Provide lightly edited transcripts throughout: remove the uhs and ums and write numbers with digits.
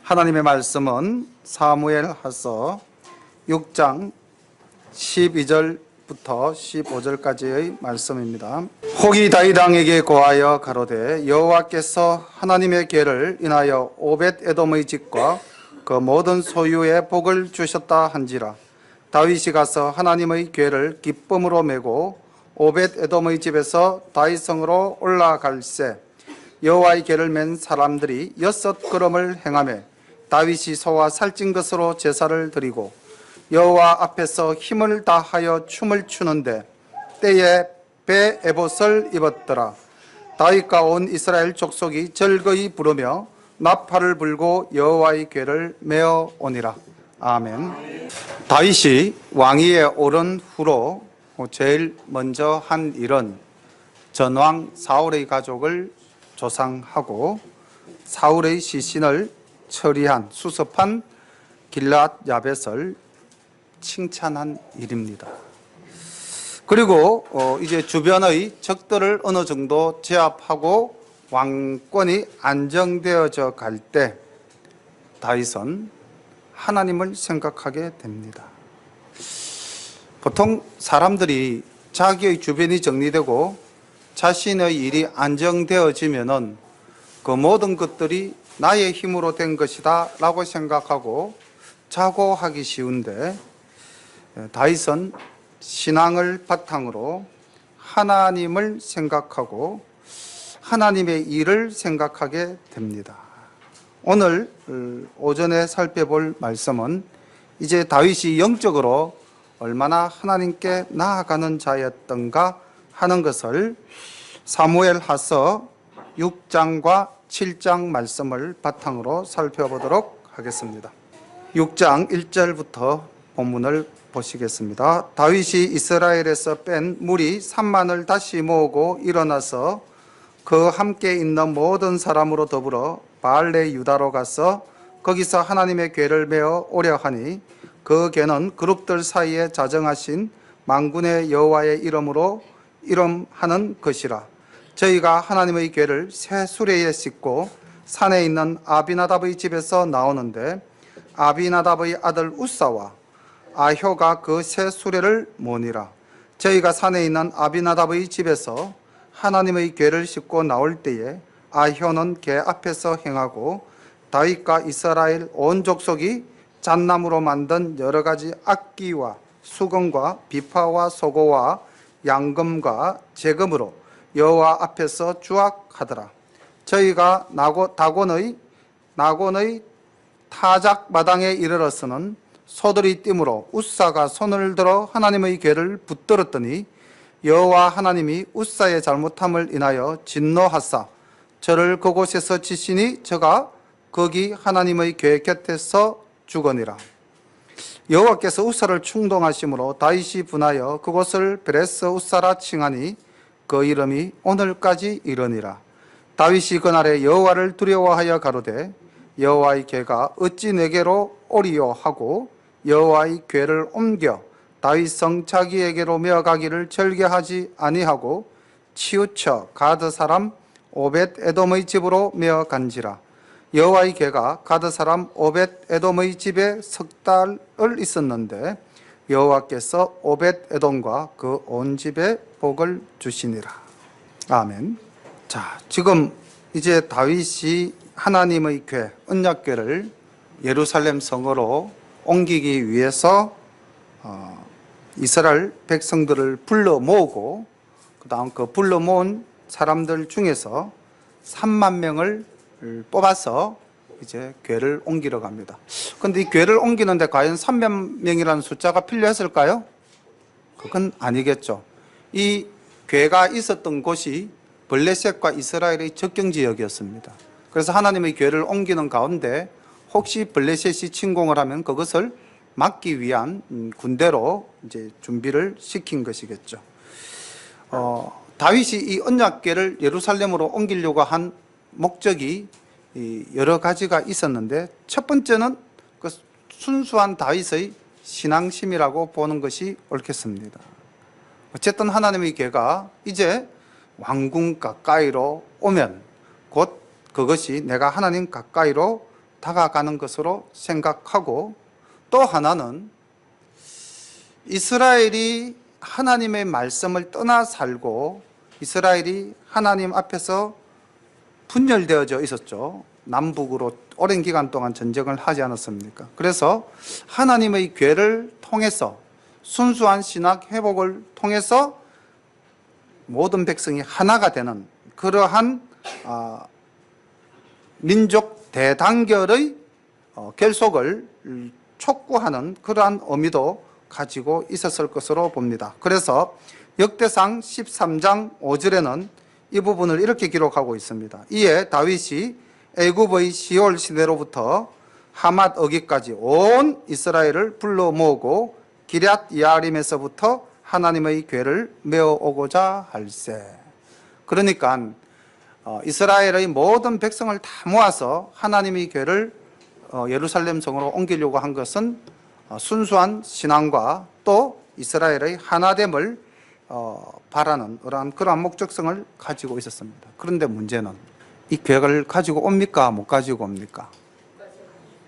하나님의 말씀은 사무엘하서 6장 12절부터 15절까지의 말씀입니다. 혹이 다윗 왕에게 고하여 가로되 여호와께서 하나님의 궤를 인하여 오벳 에돔의 집과 그 모든 소유의 복을 주셨다 한지라. 다윗이 가서 하나님의 궤를 기쁨으로 메고 오벳 에돔의 집에서 다윗성으로 올라갈새 여호와의 궤를 맨 사람들이 6걸음을 행하며 다윗이 소와 살찐 것으로 제사를 드리고 여호와 앞에서 힘을 다하여 춤을 추는데 때에 배 에봇을 입었더라. 다윗과 온 이스라엘 족속이 즐거이 부르며 나팔을 불고 여호와의 궤를 메어 오니라. 아멘. 다윗이 왕위에 오른 후로 제일 먼저 한 일은 전왕 사울의 가족을 조상하고 사울의 시신을 처리한 수습한 길앗 야벳을 칭찬한 일입니다. 그리고 이제 주변의 적들을 어느 정도 제압하고 왕권이 안정되어져 갈 때 다윗은 하나님을 생각하게 됩니다. 보통 사람들이 자기의 주변이 정리되고 자신의 일이 안정되어지면은 그 모든 것들이 나의 힘으로 된 것이다 라고 생각하고 자고하기 쉬운데 다윗은 신앙을 바탕으로 하나님을 생각하고 하나님의 일을 생각하게 됩니다. 오늘 오전에 살펴볼 말씀은 이제 다윗이 영적으로 얼마나 하나님께 나아가는 자였던가 하는 것을 사무엘하서 6장과 7장 말씀을 바탕으로 살펴보도록 하겠습니다. 6장 1절부터 본문을 보시겠습니다. 다윗이 이스라엘에서 뺀 무리 3만을 다시 모으고 일어나서 그 함께 있는 모든 사람으로 더불어 바알레 유다로 가서 거기서 하나님의 궤를 메어 오려 하니 그 궤는 그룹들 사이에 자정하신 만군의 여호와의 이름으로 이름하는 것이라. 저희가 하나님의 궤를 새 수레에 싣고 산에 있는 아비나답의 집에서 나오는데 아비나답의 아들 우사와 아효가 그 새 수레를 모니라. 저희가 산에 있는 아비나답의 집에서 하나님의 궤를 싣고 나올 때에 아효는 궤 앞에서 행하고 다윗과 이스라엘 온 족속이 잣나무로 만든 여러 가지 악기와 수건과 비파와 소고와 양금과 재금으로 여호와 앞에서 주악하더라. 저희가 나곤의 타작 마당에 이르러서는 소들이 띠므로 우사가 손을 들어 하나님의 궤를 붙들었더니 여호와 하나님이 우사의 잘못함을 인하여 진노하사 저를 그곳에서 치시니 저가 거기 하나님의 궤 곁에서 죽으니라. 여호와께서 우사를 충동하심으로 다윗이 분하여 그곳을 베레스 우사라 칭하니 그 이름이 오늘까지 이르니라. 다윗이 그날에 여호와를 두려워하여 가로되 여호와의 궤가 어찌 내게로 오리요 하고 여호와의 궤를 옮겨 다윗성 자기에게로 메어가기를 절개하지 아니하고 치우쳐 가드 사람 오벳 에돔의 집으로 메어간지라. 여호와의 궤가 가드 사람 오벳 에돔의 집에 석 달을 있었는데 여호와께서 오벳 에돔과 그 온 집에 복을 주시니라. 아멘. 자, 지금 이제 다윗이 하나님의 궤, 언약궤를 예루살렘 성으로 옮기기 위해서 이스라엘 백성들을 불러 모으고 그다음 그 불러 모은 사람들 중에서 3만 명을 뽑아서 이제 궤를 옮기러 갑니다. 그런데 이 궤를 옮기는데 과연 3만 명이라는 숫자가 필요했을까요? 그건 아니겠죠. 이 궤가 있었던 곳이 블레셋과 이스라엘의 접경 지역이었습니다. 그래서 하나님의 궤를 옮기는 가운데 혹시 블레셋이 침공을 하면 그것을 막기 위한 군대로 이제 준비를 시킨 것이겠죠. 다윗이 이 언약궤를 예루살렘으로 옮기려고 한 목적이 여러 가지가 있었는데 첫 번째는 그 순수한 다윗의 신앙심이라고 보는 것이 옳겠습니다. 어쨌든 하나님의 궤가 이제 왕궁 가까이로 오면 곧 그것이 내가 하나님 가까이로 다가가는 것으로 생각하고, 또 하나는 이스라엘이 하나님의 말씀을 떠나 살고 이스라엘이 하나님 앞에서 분열되어져 있었죠. 남북으로 오랜 기간 동안 전쟁을 하지 않았습니까? 그래서 하나님의 괴를 통해서, 순수한 신학 회복을 통해서 모든 백성이 하나가 되는 그러한 민족 대단결의 결속을 촉구하는 그러한 의미도 가지고 있었을 것으로 봅니다. 그래서 역대상 13장 5절에는 이 부분을 이렇게 기록하고 있습니다. 이에 다윗이 애굽의 시올 시내로부터 하맛 어기까지 온 이스라엘을 불러 모으고 기럇 야림에서부터 하나님의 궤를 메어 오고자 할세. 그러니까 이스라엘의 모든 백성을 다 모아서 하나님의 궤를 예루살렘 성으로 옮기려고 한 것은 순수한 신앙과 또 이스라엘의 하나됨을 바라는 그러한 목적성을 가지고 있었습니다. 그런데 문제는 이 궤를 가지고 옵니까? 못 가지고 옵니까?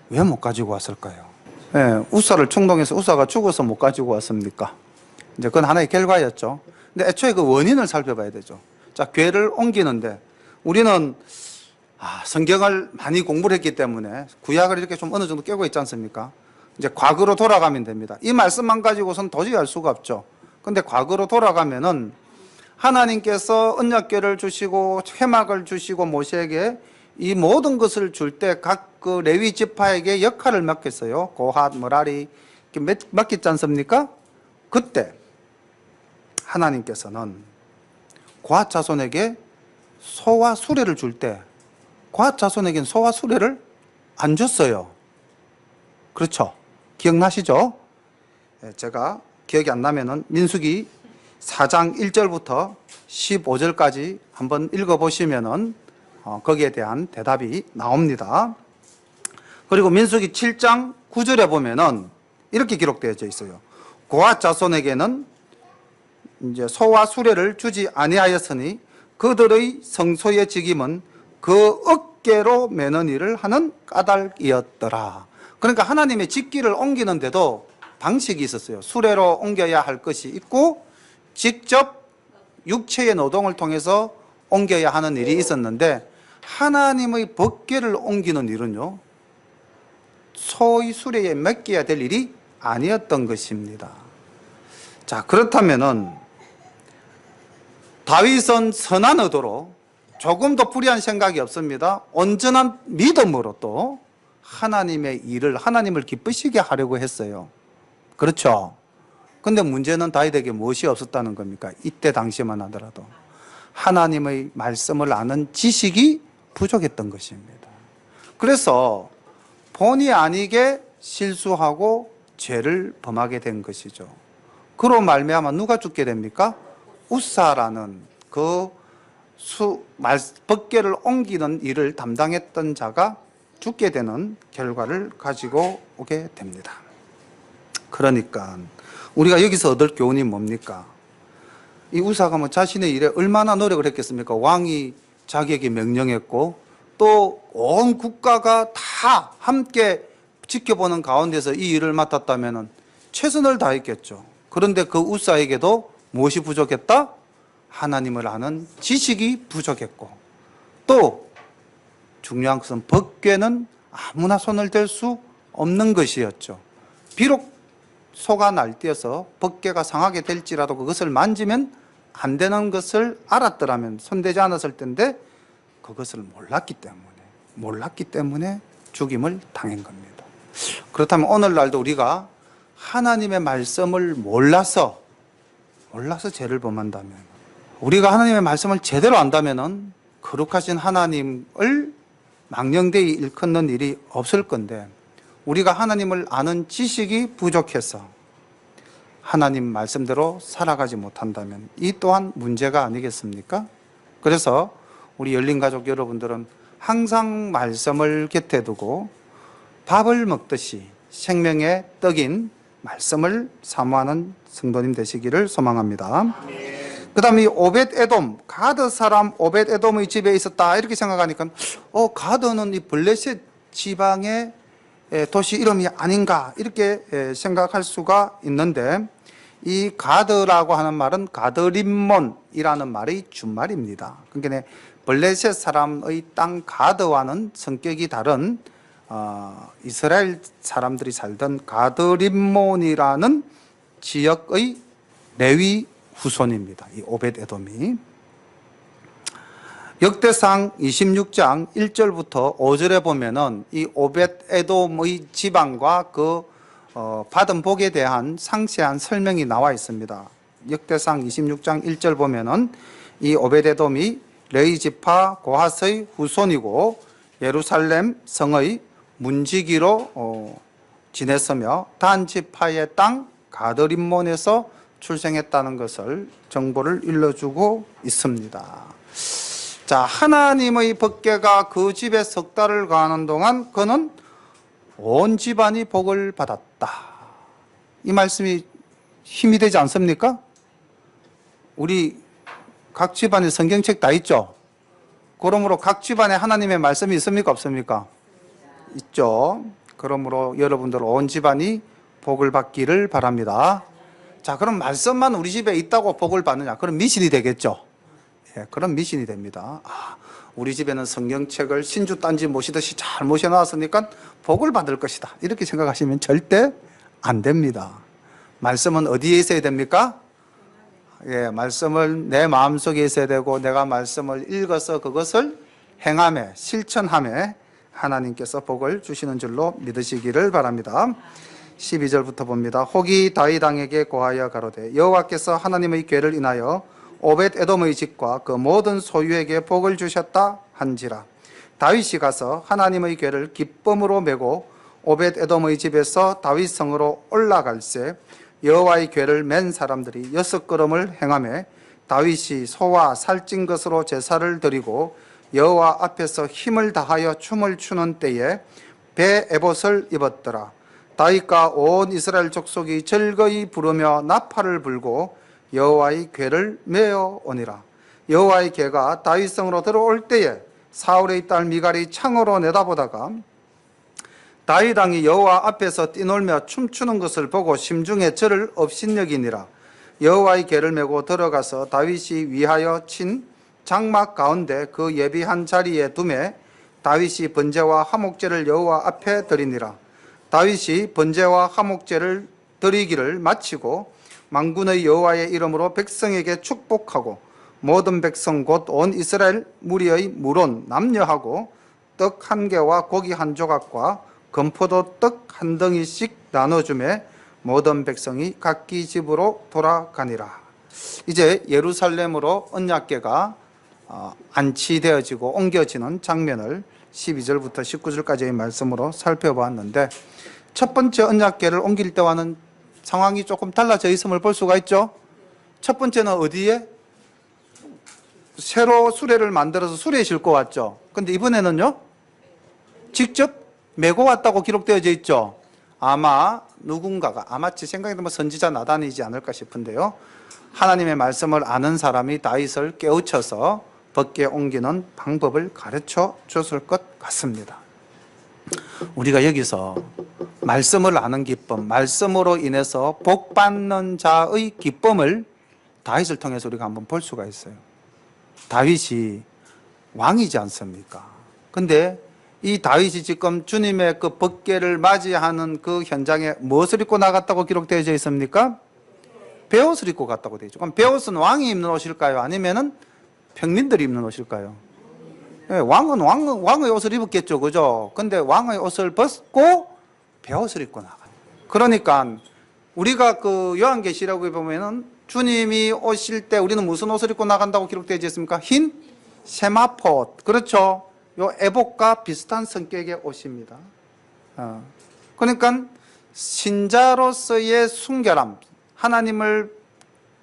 왜 못 가지고 왔을까요? 우사를 충동해서 우사가 죽어서 못 가지고 왔습니까? 이제 그건 하나의 결과였죠. 근데 애초에 그 원인을 살펴봐야 되죠. 자, 궤를 옮기는데 우리는 성경을 많이 공부를 했기 때문에 구약을 이렇게 좀 어느 정도 깨고 있지 않습니까? 이제 과거로 돌아가면 됩니다. 이 말씀만 가지고선 도저히 알 수가 없죠. 근데 과거로 돌아가면은 하나님께서 언약궤를 주시고 회막을 주시고 모세에게 이 모든 것을 줄 때 각 그 레위 지파에게 역할을 맡겼어요. 고핫, 머라리 이렇게 맡겼지 않습니까? 그때 하나님께서는 고핫 자손에게 소와 수레를 줄 때 고핫 자손에게는 소와 수레를 안 줬어요. 그렇죠? 기억나시죠? 제가 기억이 안 나면은 민수기 4장 1절부터 15절까지 한번 읽어보시면은 거기에 대한 대답이 나옵니다. 그리고 민수기 7장 9절에 보면은 이렇게 기록되어 있어요. 고핫 자손에게는 이제 소와 수레를 주지 아니하였으니 그들의 성소의 직임은 그 어깨로 매는 일을 하는 까닭이었더라. 그러니까 하나님의 직기를 옮기는데도 방식이 있었어요. 수레로 옮겨야 할 것이 있고 직접 육체의 노동을 통해서 옮겨야 하는 일이 있었는데 하나님의 법궤를 옮기는 일은요, 소의 수레에 맡겨야 될 일이 아니었던 것입니다. 자, 그렇다면은 다윗은 선한 의도로 조금도 불의한 생각이 없습니다. 온전한 믿음으로 또 하나님의 일을, 하나님을 기쁘시게 하려고 했어요. 그렇죠? 근데 문제는 다윗에게 무엇이 없었다는 겁니까? 이때 당시만 하더라도 하나님의 말씀을 아는 지식이 부족했던 것입니다. 그래서 본의 아니게 실수하고 죄를 범하게 된 것이죠. 그로 말미암아 누가 죽게 됩니까? 우사라는 그 법궤를 옮기는 일을 담당했던 자가 죽게 되는 결과를 가지고 오게 됩니다. 그러니까 우리가 여기서 얻을 교훈이 뭡니까? 이 우사가 뭐 자신의 일에 얼마나 노력을 했겠습니까? 왕이 자기에게 명령했고 또 온 국가가 다 함께 지켜보는 가운데서 이 일을 맡았다면 최선을 다했겠죠. 그런데 그 우사에게도 무엇이 부족했다? 하나님을 아는 지식이 부족했고, 또 중요한 것은 법궤는 아무나 손을 댈 수 없는 것이었죠. 비록 소가 날뛰어서 법궤가 상하게 될지라도 그것을 만지면 안 되는 것을 알았더라면 손대지 않았을 텐데 그것을 몰랐기 때문에 죽임을 당한 겁니다. 그렇다면 오늘날도 우리가 하나님의 말씀을 몰라서 죄를 범한다면, 우리가 하나님의 말씀을 제대로 안다면은 거룩하신 하나님을 망령되이 일컫는 일이 없을 건데, 우리가 하나님을 아는 지식이 부족해서 하나님 말씀대로 살아가지 못한다면 이 또한 문제가 아니겠습니까? 그래서 우리 열린가족 여러분들은 항상 말씀을 곁에 두고 밥을 먹듯이 생명의 떡인 말씀을 사모하는 성도님 되시기를 소망합니다. 그 다음에 오벳 에돔, 가드 사람 오벳 에돔의 집에 있었다 이렇게 생각하니까 가드는 이 블레셋 지방의 도시 이름이 아닌가 이렇게 생각할 수가 있는데, 이 가드라고 하는 말은 가드림몬이라는 말의 준말입니다. 그러니까 블레셋 사람의 땅 가드와는 성격이 다른 이스라엘 사람들이 살던 가드림몬이라는 지역의 레위 후손입니다. 이 오벳에돔이. 역대상 26장 1절부터 5절에 보면은 이 오벳에돔의 지방과 그 받은 복에 대한 상세한 설명이 나와 있습니다. 역대상 26장 1절 보면은 이 오벳에돔이 레위 지파 고핫의 후손이고 예루살렘 성의 문지기로 지냈으며 단 지파의 땅 가드림몬에서 출생했다는 것을 정보를 일러주고 있습니다. 자, 하나님의 법궤가 그 집에 석 달을 거하는 동안 그는 온 집안이 복을 받았다. 이 말씀이 힘이 되지 않습니까? 우리 각 집안에 성경책 다 있죠? 그러므로 각 집안에 하나님의 말씀이 있습니까? 없습니까? 있죠. 그러므로 여러분들 온 집안이 복을 받기를 바랍니다. 자, 그럼 말씀만 우리 집에 있다고 복을 받느냐? 그럼 미신이 되겠죠? 예, 그런 미신이 됩니다. 우리 집에는 성경책을 신주단지 모시듯이 잘 모셔놨으니까 복을 받을 것이다. 이렇게 생각하시면 절대 안 됩니다. 말씀은 어디에 있어야 됩니까? 예, 말씀을 내 마음속에 있어야 되고, 내가 말씀을 읽어서 그것을 행함에, 실천함에 하나님께서 복을 주시는 줄로 믿으시기를 바랍니다. 12절부터 봅니다. 혹이 다윗 왕에게 고하여 가로되 여호와께서 하나님의 궤를 인하여 오벳에돔의 집과 그 모든 소유에게 복을 주셨다 한지라. 다윗이 가서 하나님의 궤를 기쁨으로 메고 오벳에돔의 집에서 다윗 성으로 올라갈새 여호와의 궤를 맨 사람들이 6걸음을 행하며 다윗이 소와 살찐 것으로 제사를 드리고 여호와 앞에서 힘을 다하여 춤을 추는 때에 배 에봇을 입었더라. 다윗과 온 이스라엘 족속이 즐거이 부르며 나팔을 불고 여호와의 궤를 메어 오니라. 여호와의 궤가 다윗성으로 들어올 때에 사울의 딸 미갈이 창으로 내다보다가 다윗 왕이 여호와 앞에서 뛰놀며 춤추는 것을 보고 심중에 저를 업신여기니라. 여호와의 궤를 메고 들어가서 다윗이 위하여 친 장막 가운데 그 예비한 자리에 두매 다윗이 번제와 화목제를 여호와 앞에 드리니라. 다윗이 번제와 화목제를 드리기를 마치고 만군의 여호와의 이름으로 백성에게 축복하고 모든 백성 곧 온 이스라엘 무리의 물론 남녀하고 떡 한 개와 고기 한 조각과 건포도 떡 한 덩이씩 나눠주매 모든 백성이 각기 집으로 돌아가니라. 이제 예루살렘으로 언약궤가 안치되어지고 옮겨지는 장면을 12절부터 19절까지의 말씀으로 살펴보았는데, 첫 번째 언약궤를 옮길 때와는 상황이 조금 달라져 있음을 볼 수가 있죠. 첫 번째는 어디에? 새로 수레를 만들어서 수레에 싣고 왔죠. 근데 이번에는요, 직접 메고 왔다고 기록되어져 있죠. 아마 누군가가, 아마 제 생각에는 선지자 나단이지 않을까 싶은데요, 하나님의 말씀을 아는 사람이 다윗을 깨우쳐서 법궤 옮기는 방법을 가르쳐 줬을 것 같습니다. 우리가 여기서 말씀을 아는 기쁨, 말씀으로 인해서 복 받는 자의 기쁨을 다윗을 통해서 우리가 한번 볼 수가 있어요. 다윗이 왕이지 않습니까? 근데 이 다윗이 지금 주님의 그 법궤를 맞이하는 그 현장에 무엇을 입고 나갔다고 기록되어 있습니까? 베옷을 입고 갔다고 되어 있죠. 그럼 베옷은 왕이 입는 옷일까요? 아니면은 평민들이 입는 옷일까요? 네, 왕은 왕의 옷을 입었겠죠, 그죠? 근데 왕의 옷을 벗고 베옷을 입고 나가요. 그러니까 우리가 그 요한계시록에 보면은 주님이 오실 때 우리는 무슨 옷을 입고 나간다고 기록되어 있습니까? 흰 세마포, 그렇죠? 요 에봇과 비슷한 성격의 옷입니다. 그러니까 신자로서의 순결함, 하나님을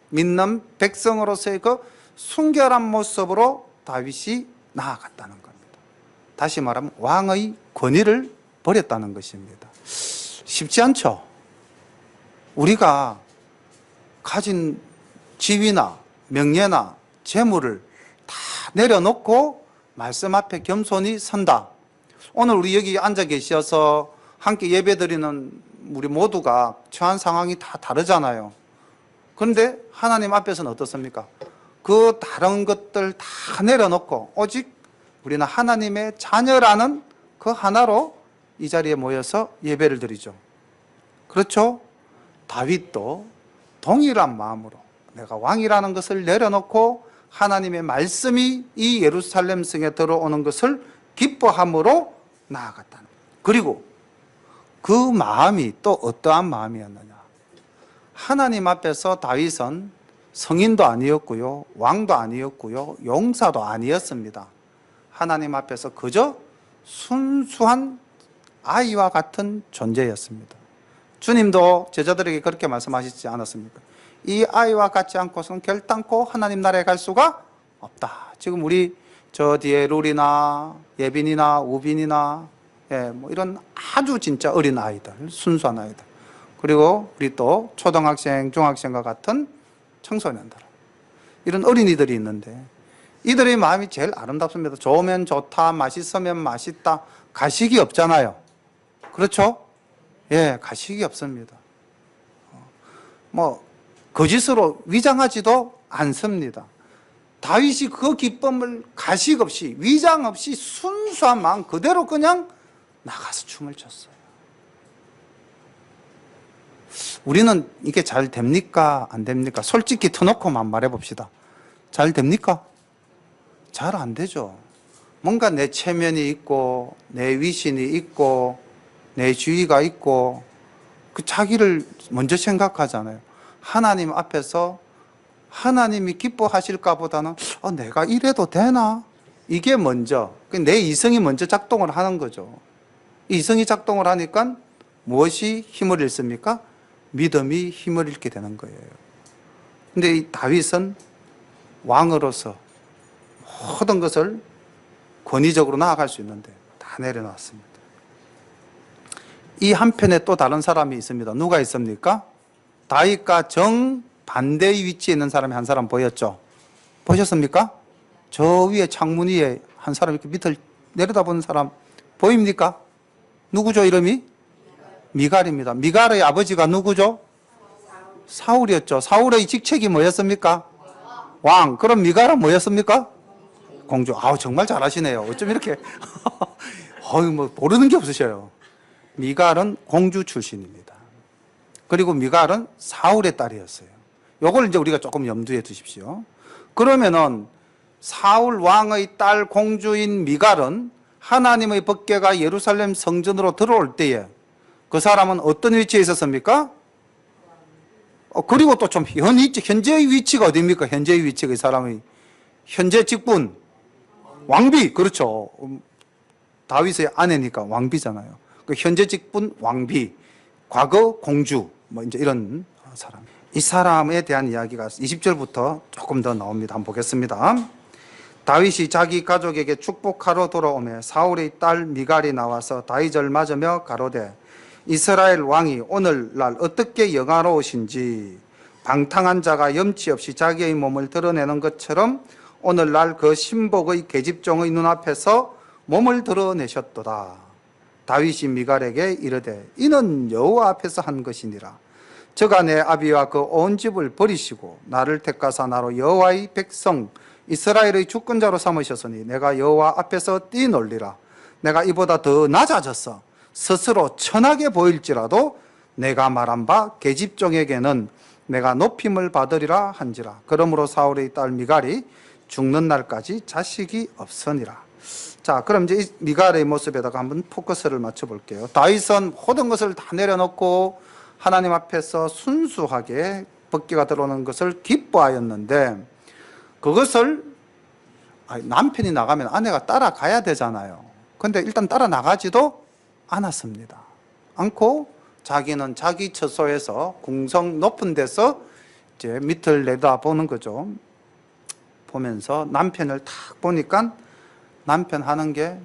믿는 백성으로서의 그 순결한 모습으로 다윗이 나아갔다는 겁니다. 다시 말하면 왕의 권위를 버렸다는 것입니다. 쉽지 않죠? 우리가 가진 지위나 명예나 재물을 다 내려놓고 말씀 앞에 겸손히 선다. 오늘 우리 여기 앉아 계셔서 함께 예배드리는 우리 모두가 처한 상황이 다 다르잖아요. 그런데 하나님 앞에서는 어떻습니까? 그 다른 것들 다 내려놓고 오직 우리는 하나님의 자녀라는 그 하나로 이 자리에 모여서 예배를 드리죠. 그렇죠? 다윗도 동일한 마음으로 내가 왕이라는 것을 내려놓고 하나님의 말씀이 이 예루살렘 성에 들어오는 것을 기뻐함으로 나아갔다는 거예요. 그리고 그 마음이 또 어떠한 마음이었느냐? 하나님 앞에서 다윗은 성인도 아니었고요, 왕도 아니었고요, 용사도 아니었습니다. 하나님 앞에서 그저 순수한 아이와 같은 존재였습니다. 주님도 제자들에게 그렇게 말씀하시지 않았습니까? 이 아이와 같지 않고서는 결단코 하나님 나라에 갈 수가 없다. 지금 우리 저 뒤에 룰이나 예빈이나 우빈이나 뭐 이런 아주 진짜 어린 아이들, 순수한 아이들, 그리고 우리 또 초등학생, 중학생과 같은 청소년들, 이런 어린이들이 있는데 이들의 마음이 제일 아름답습니다. 좋으면 좋다, 맛있으면 맛있다, 가식이 없잖아요. 그렇죠? 예, 가식이 없습니다. 뭐 거짓으로 위장하지도 않습니다. 다윗이 그 기쁨을 가식 없이, 위장 없이 순수한 마음 그대로 그냥 나가서 춤을 췄어요. 우리는 이게 잘 됩니까? 안 됩니까? 솔직히 터놓고만 말해봅시다. 잘 됩니까? 잘 안 되죠. 뭔가 내 체면이 있고 내 위신이 있고 내 주의가 있고 그 자기를 먼저 생각하잖아요. 하나님 앞에서 하나님이 기뻐하실까 보다는 내가 이래도 되나? 이게 먼저, 내 이성이 먼저 작동을 하는 거죠. 이성이 작동을 하니까 무엇이 힘을 잃습니까? 믿음이 힘을 잃게 되는 거예요. 근데 이 다윗은 왕으로서 모든 것을 권위적으로 나아갈 수 있는데 다 내려놨습니다. 이 한편에 또 다른 사람이 있습니다. 누가 있습니까? 다윗과 정반대의 위치에 있는 사람이 한 사람 보였죠? 보셨습니까? 저 위에 창문 위에 한 사람 이렇게 밑을 내려다보는 사람 보입니까? 누구죠, 이름이? 미갈입니다. 미갈의 아버지가 누구죠? 사울이었죠. 사울의 직책이 뭐였습니까? 왕. 그럼 미갈은 뭐였습니까? 공주. 정말 잘하시네요. 어쩜 이렇게 뭐 모르는 게 없으셔요. 미갈은 공주 출신입니다. 그리고 미갈은 사울의 딸이었어요. 요걸 이제 우리가 조금 염두에 두십시오. 그러면은 사울 왕의 딸 공주인 미갈은 하나님의 법궤가 예루살렘 성전으로 들어올 때에 그 사람은 어떤 위치에 있었습니까? 그리고 또 좀 현재의 위치가 어디입니까? 현재의 위치가 이 사람의 현재 직분 왕비. 그렇죠. 다윗의 아내니까 왕비잖아요. 그 현재 직분 왕비, 과거 공주, 뭐 이제 이런 사람. 이 사람에 대한 이야기가 20절부터 조금 더 나옵니다. 한번 보겠습니다. 다윗이 자기 가족에게 축복하러 돌아오매 사울의 딸 미갈이 나와서 다윗을 맞으며 가로되 이스라엘 왕이 오늘날 어떻게 영화로우신지 방탕한 자가 염치 없이 자기의 몸을 드러내는 것처럼 오늘날 그 신복의 계집종의 눈앞에서 몸을 드러내셨도다. 다윗이 미갈에게 이르되 이는 여호와 앞에서 한 것이니라. 저가 내 아비와 그 온 집을 버리시고 나를 택하사 나로 여호와의 백성 이스라엘의 주권자로 삼으셨으니 내가 여호와 앞에서 뛰놀리라. 내가 이보다 더 낮아졌어 스스로 천하게 보일지라도 내가 말한 바 계집종에게는 내가 높임을 받으리라 한지라. 그러므로 사울의 딸 미갈이 죽는 날까지 자식이 없으니라. 자, 그럼 이제 이 미갈의 모습에다가 한번 포커스를 맞춰 볼게요. 다윗은 모든 것을 다 내려놓고 하나님 앞에서 순수하게 법궤가 들어오는 것을 기뻐하였는데 그것을 남편이 나가면 아내가 따라가야 되잖아요. 근데 일단 따라 나가지도 않았습니다. 않고 자기는 자기 처소에서 궁성 높은 데서 이제 밑을 내다보는 거죠. 보면서 남편을 탁 보니까 남편 하는 게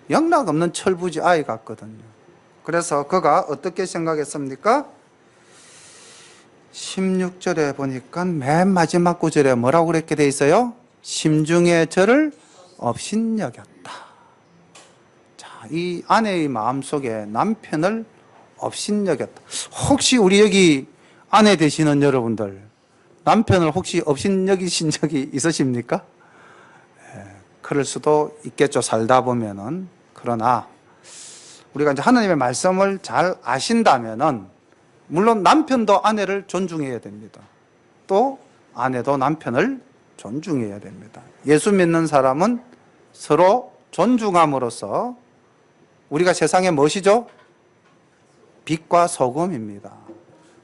영락 없는 철부지 아이 같거든요. 그래서 그가 어떻게 생각했습니까? 16절에 보니까 맨 마지막 구절에 뭐라고 그렇게 돼 있어요? 심중에 저를 업신여겼다. 자, 이 아내의 마음속에 남편을 업신여겼다. 혹시 우리 여기 아내 되시는 여러분들 남편을 혹시 업신여기신 적이 있으십니까? 그럴 수도 있겠죠. 살다 보면은. 그러나 우리가 이제 하나님의 말씀을 잘 아신다면은 물론 남편도 아내를 존중해야 됩니다. 또 아내도 남편을 존중해야 됩니다. 예수 믿는 사람은 서로 존중함으로써 우리가 세상에 무엇이죠? 빛과 소금입니다.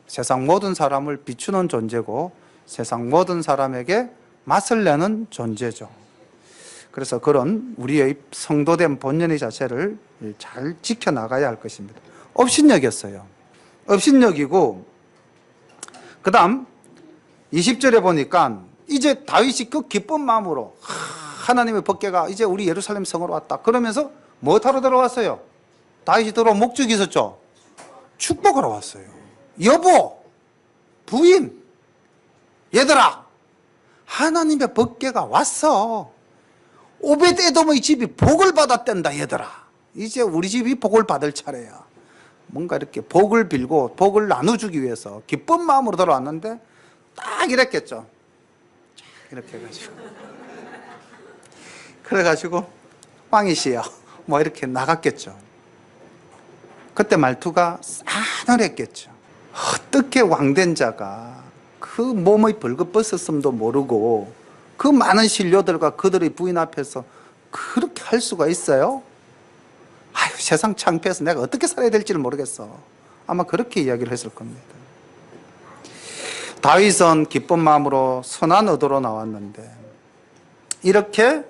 세상 모든 사람을 비추는 존재고 세상 모든 사람에게 맛을 내는 존재죠. 그래서 그런 우리의 성도된 본연의 자체를 잘 지켜나가야 할 것입니다. 업신여겼어요. 업신여기고 그 다음 20절에 보니까 이제 다윗이 그 기쁜 마음으로 하나님의 법궤가 이제 우리 예루살렘 성으로 왔다. 그러면서 뭐하러 들어왔어요? 다윗이 들어온 목적이 있었죠. 축복하러 왔어요. 여보, 부인, 얘들아, 하나님의 법궤가 왔어. 오벳에돔의 집이 복을 받았댄다. 얘들아, 이제 우리 집이 복을 받을 차례야. 뭔가 이렇게 복을 빌고 복을 나눠주기 위해서 기쁜 마음으로 들어왔는데 딱 이랬겠죠. 이렇게 해가지고 그래가지고 왕이시여 뭐 이렇게 나갔겠죠. 그때 말투가 싸늘했겠죠. 어떻게 왕된 자가 그 몸의 벌거벗었음도 모르고 그 많은 신료들과 그들의 부인 앞에서 그렇게 할 수가 있어요? 아유, 세상 창피해서 내가 어떻게 살아야 될지를 모르겠어. 아마 그렇게 이야기를 했을 겁니다. 다윗은 기쁜 마음으로 선한 의도로 나왔는데 이렇게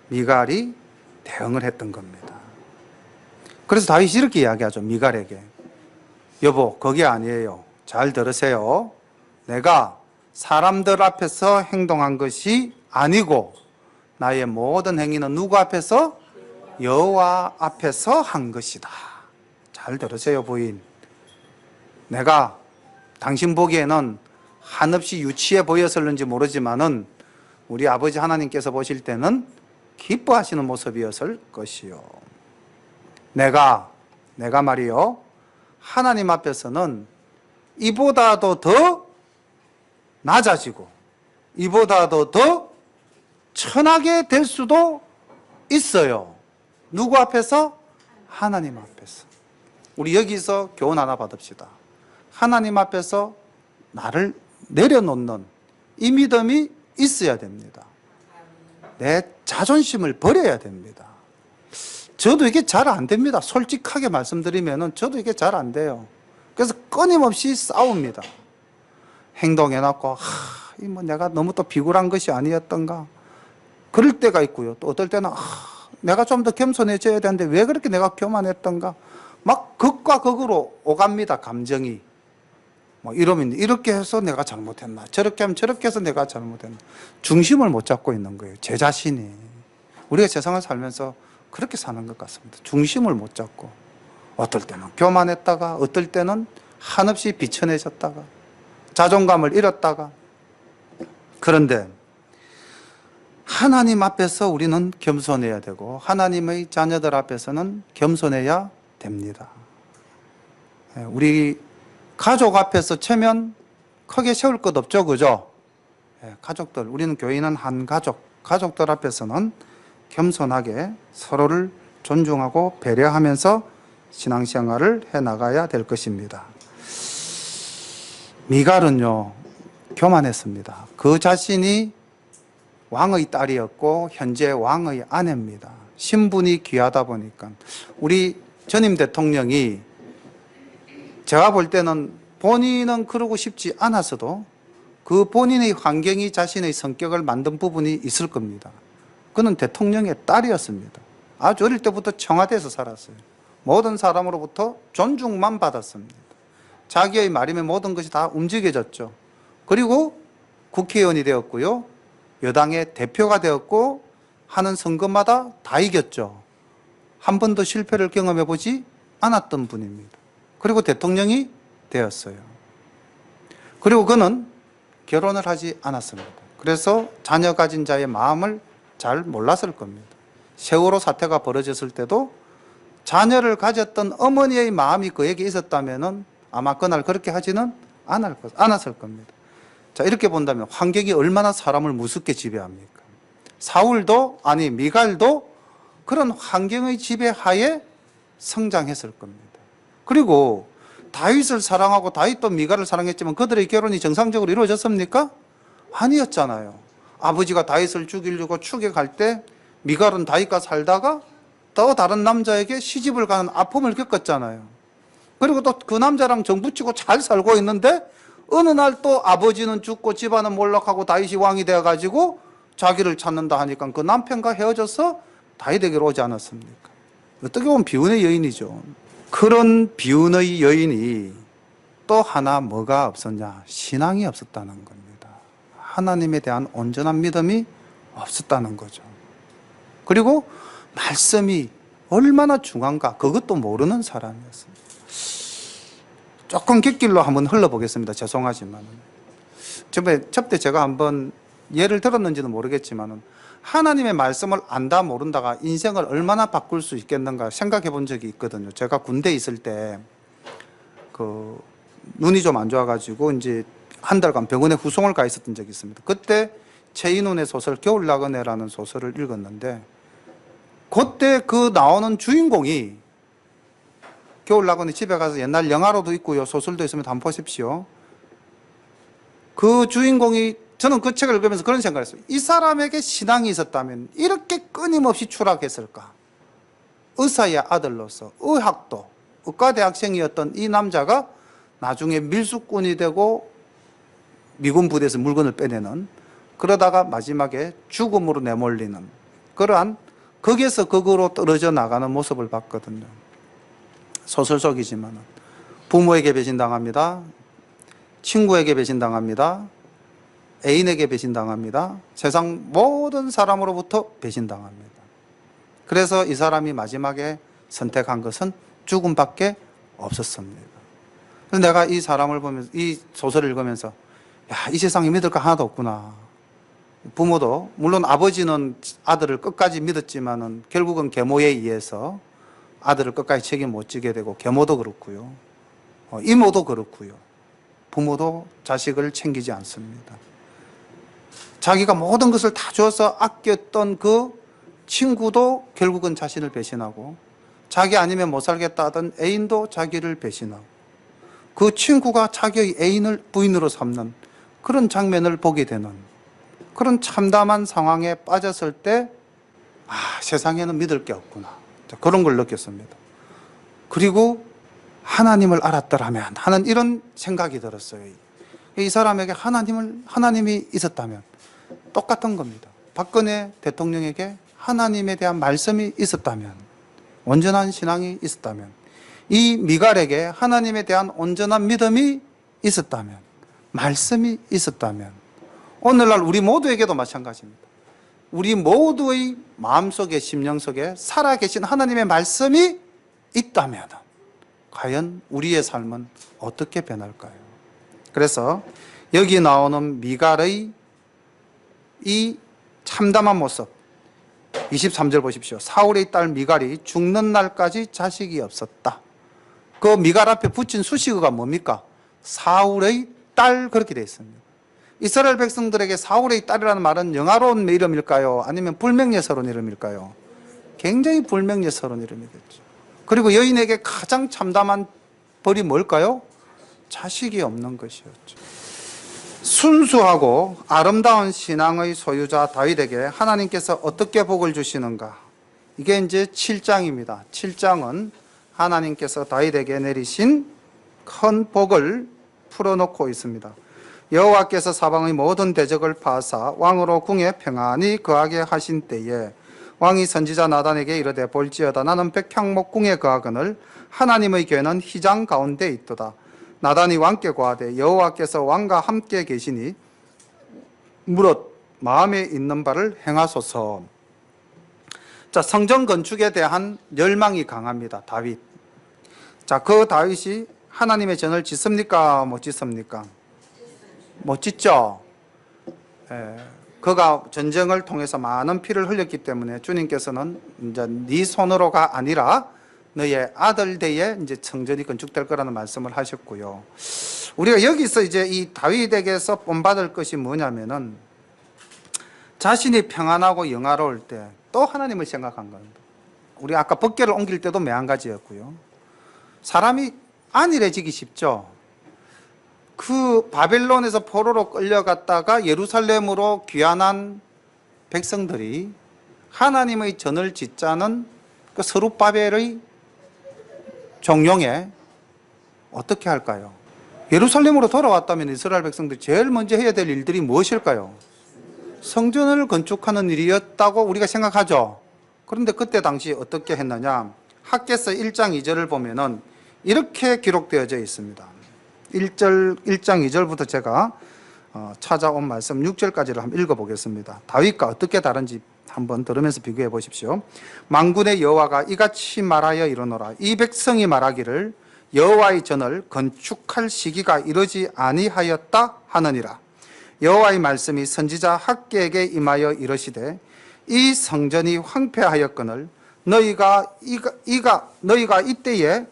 미갈이 대응을 했던 겁니다. 그래서 다윗이 이렇게 이야기하죠. 미갈에게, 여보, 그게 아니에요. 잘 들으세요. 내가 사람들 앞에서 행동한 것이 아니고 나의 모든 행위는 누구 앞에서? 여호와 앞에서 한 것이다. 잘 들으세요, 부인. 내가 당신 보기에는 한없이 유치해 보였을는지 모르지만은 우리 아버지 하나님께서 보실 때는 기뻐하시는 모습이었을 것이요. 내가 말이요, 하나님 앞에서는 이보다도 더 낮아지고 이보다도 더 천하게 될 수도 있어요. 누구 앞에서? 하나님 앞에서. 우리 여기서 교훈 하나 받읍시다. 하나님 앞에서 나를 내려놓는 이 믿음이 있어야 됩니다. 내 자존심을 버려야 됩니다. 저도 이게 잘 안 됩니다. 솔직하게 말씀드리면 저도 이게 잘 안 돼요. 그래서 끊임없이 싸웁니다. 행동해놓고 뭐 내가 너무 또 비굴한 것이 아니었던가 그럴 때가 있고요. 또 어떨 때는 내가 좀 더 겸손해져야 되는데 왜 그렇게 내가 교만했던가 막 극과 극으로 오갑니다. 감정이. 뭐 이러면 이렇게 해서 내가 잘못했나, 저렇게 하면 저렇게 해서 내가 잘못했나. 중심을 못 잡고 있는 거예요. 제 자신이. 우리가 세상을 살면서 그렇게 사는 것 같습니다. 중심을 못 잡고 어떨 때는 교만했다가 어떨 때는 한없이 비천해졌다가 자존감을 잃었다가. 그런데 하나님 앞에서 우리는 겸손해야 되고 하나님의 자녀들 앞에서는 겸손해야 됩니다. 우리 가족 앞에서 체면 크게 세울 것 없죠, 그죠? 가족들, 우리는 교인은 한 가족들 앞에서는 겸손하게 서로를 존중하고 배려하면서 신앙생활을 해나가야 될 것입니다. 미갈은요, 교만했습니다. 그 자신이 왕의 딸이었고 현재 왕의 아내입니다. 신분이 귀하다 보니까. 우리 전임 대통령이 제가 볼 때는 본인은 그러고 싶지 않았어도 그 본인의 환경이 자신의 성격을 만든 부분이 있을 겁니다. 그는 대통령의 딸이었습니다. 아주 어릴 때부터 청와대에서 살았어요. 모든 사람으로부터 존중만 받았습니다. 자기의 말이면 모든 것이 다 움직여졌죠. 그리고 국회의원이 되었고요. 여당의 대표가 되었고 하는 선거마다 다 이겼죠. 한 번도 실패를 경험해 보지 않았던 분입니다. 그리고 대통령이 되었어요. 그리고 그는 결혼을 하지 않았습니다. 그래서 자녀 가진 자의 마음을 잘 몰랐을 겁니다. 세월호 사태가 벌어졌을 때도 자녀를 가졌던 어머니의 마음이 그에게 있었다면 아마 그날 그렇게 하지는 않았을 겁니다. 자, 이렇게 본다면 환경이 얼마나 사람을 무섭게 지배합니까? 사울도, 아니 미갈도 그런 환경의 지배하에 성장했을 겁니다. 그리고 다윗을 사랑하고 다윗도 미갈을 사랑했지만 그들의 결혼이 정상적으로 이루어졌습니까? 아니었잖아요. 아버지가 다윗을 죽이려고 추격할 때 미갈은 다윗과 살다가 또 다른 남자에게 시집을 가는 아픔을 겪었잖아요. 그리고 또 그 남자랑 정붙이고 잘 살고 있는데 어느 날 또 아버지는 죽고 집안은 몰락하고 다윗이 왕이 되어가지고 자기를 찾는다 하니까 그 남편과 헤어져서 다윗에게로 오지 않았습니까? 어떻게 보면 비운의 여인이죠. 그런 비운의 여인이 또 하나 뭐가 없었냐? 신앙이 없었다는 겁니다. 하나님에 대한 온전한 믿음이 없었다는 거죠. 그리고 말씀이 얼마나 중요한가 그것도 모르는 사람이었습니다. 조금 객길로 한번 흘러보겠습니다. 죄송하지만 저때 제가 한번 예를 들었는지는 모르겠지만 하나님의 말씀을 안다 모른다가 인생을 얼마나 바꿀 수 있겠는가 생각해 본 적이 있거든요. 제가 군대에 있을 때 눈이 좀 안 좋아가지고 이제 한 달간 병원에 후송을 가 있었던 적이 있습니다. 그때 최인훈의 소설 겨울나그네라는 소설을 읽었는데 그때 그 나오는 주인공이 겨울나그네 집에 가서 옛날 영화로도 있고요. 소설도 있으면 한번 보십시오. 그 주인공이 저는 그 책을 읽으면서 그런 생각을 했어요. 이 사람에게 신앙이 있었다면 이렇게 끊임없이 추락했을까? 의사의 아들로서 의학도 의과대학생이었던 이 남자가 나중에 밀수꾼이 되고 미군 부대에서 물건을 빼내는 그러다가 마지막에 죽음으로 내몰리는 그러한 거기에서 거꾸로 떨어져 나가는 모습을 봤거든요. 소설 속이지만 부모에게 배신당합니다. 친구에게 배신당합니다. 애인에게 배신당합니다. 세상 모든 사람으로부터 배신당합니다. 그래서 이 사람이 마지막에 선택한 것은 죽음밖에 없었습니다. 그래서 내가 이 사람을 보면서 이 소설을 읽으면서 야, 이 세상에 믿을 거 하나도 없구나. 부모도 물론 아버지는 아들을 끝까지 믿었지만은 결국은 계모에 의해서 아들을 끝까지 책임 못 지게 되고 계모도 그렇고요. 이모도 그렇고요. 부모도 자식을 챙기지 않습니다. 자기가 모든 것을 다 줘서 아꼈던 그 친구도 결국은 자신을 배신하고 자기 아니면 못 살겠다 하던 애인도 자기를 배신하고 그 친구가 자기의 애인을 부인으로 삼는 그런 장면을 보게 되는 그런 참담한 상황에 빠졌을 때 세상에는 믿을 게 없구나. 그런 걸 느꼈습니다. 그리고 하나님을 알았더라면 하는 이런 생각이 들었어요. 이 사람에게 하나님이 있었다면 똑같은 겁니다. 박근혜 대통령에게 하나님에 대한 말씀이 있었다면 온전한 신앙이 있었다면 이 미갈에게 하나님에 대한 온전한 믿음이 있었다면 말씀이 있었다면 오늘날 우리 모두에게도 마찬가지입니다. 우리 모두의 마음속에 심령 속에 살아계신 하나님의 말씀이 있다면 과연 우리의 삶은 어떻게 변할까요? 그래서 여기 나오는 미갈의 이 참담한 모습 23절 보십시오. 사울의 딸 미갈이 죽는 날까지 자식이 없었다. 그 미갈 앞에 붙인 수식어가 뭡니까? 사울의 딸 그렇게 되어 있습니다. 이스라엘 백성들에게 사울의 딸이라는 말은 영화로운 이름일까요? 아니면 불명예스러운 이름일까요? 굉장히 불명예스러운 이름이겠죠. 그리고 여인에게 가장 참담한 벌이 뭘까요? 자식이 없는 것이었죠. 순수하고 아름다운 신앙의 소유자 다윗에게 하나님께서 어떻게 복을 주시는가? 이게 이제 7장입니다. 7장은 하나님께서 다윗에게 내리신 큰 복을 풀어놓고 있습니다. 여호와께서 사방의 모든 대적을 파하사 왕으로 궁에 평안히 거하게 하신 때에 왕이 선지자 나단에게 이르되 볼지어다 나는 백향목 궁에 거하거늘 하나님의 교회는 휘장 가운데 있도다. 나단이 왕께 고하되 여호와께서 왕과 함께 계시니 무릇 마음에 있는 바를 행하소서. 자, 성전 건축에 대한 열망이 강합니다. 다윗. 자, 그 다윗이 하나님의 전을 짓습니까? 못 짓습니까? 못 짓죠. 그가 전쟁을 통해서 많은 피를 흘렸기 때문에 주님께서는 이제 네 손으로가 아니라 너의 아들 때에 이제 성전이 건축될 거라는 말씀을 하셨고요. 우리가 여기서 이제 이 다윗에게서 본받을 것이 뭐냐면은 자신이 평안하고 영화로울 때 또 하나님을 생각한 겁니다. 우리 아까 법궤를 옮길 때도 매한가지였고요. 사람이 안일해지기 쉽죠. 그 바벨론에서 포로로 끌려갔다가 예루살렘으로 귀환한 백성들이 하나님의 전을 짓자는 그 스룹바벨의 종용에 어떻게 할까요? 예루살렘으로 돌아왔다면 이스라엘 백성들이 제일 먼저 해야 될 일들이 무엇일까요? 성전을 건축하는 일이었다고 우리가 생각하죠. 그런데 그때 당시 어떻게 했느냐? 학개서 1장 2절을 보면은 이렇게 기록되어져 있습니다. 1장 2절부터 제가 찾아온 말씀 6절까지를 한번 읽어보겠습니다. 다윗과 어떻게 다른지 한번 들으면서 비교해 보십시오. 만군의 여호와가 이같이 말하여 이르노라. 이 백성이 말하기를 여호와의 전을 건축할 시기가 이르지 아니하였다 하느니라. 여호와의 말씀이 선지자 학개에게 임하여 이르시되 이 성전이 황폐하였거늘 너희가 이때에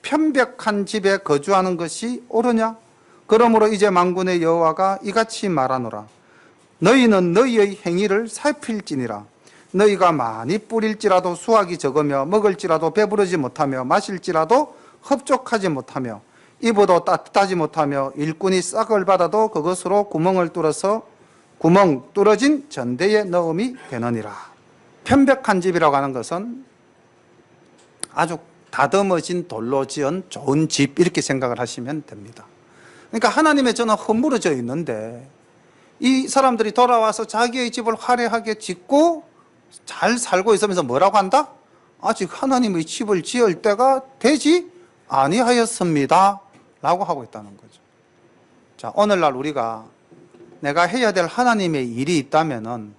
편벽한 집에 거주하는 것이 옳으냐? 그러므로 이제 만군의 여호와가 이같이 말하노라. 너희는 너희의 행위를 살필지니라. 너희가 많이 뿌릴지라도 수확이 적으며 먹을지라도 배부르지 못하며 마실지라도 흡족하지 못하며 입어도 따뜻하지 못하며 일꾼이 싹을 받아도 그것으로 구멍을 뚫어서 구멍 뚫어진 전대에 넣음이 되느니라. 편벽한 집이라고 하는 것은 아주 다듬어진 돌로 지은 좋은 집 이렇게 생각을 하시면 됩니다. 그러니까 하나님의 전은 허물어져 있는데 이 사람들이 돌아와서 자기의 집을 화려하게 짓고 잘 살고 있으면서 뭐라고 한다? 아직 하나님의 집을 지을 때가 되지 아니하였습니다 라고 하고 있다는 거죠. 자, 오늘날 우리가 내가 해야 될 하나님의 일이 있다면은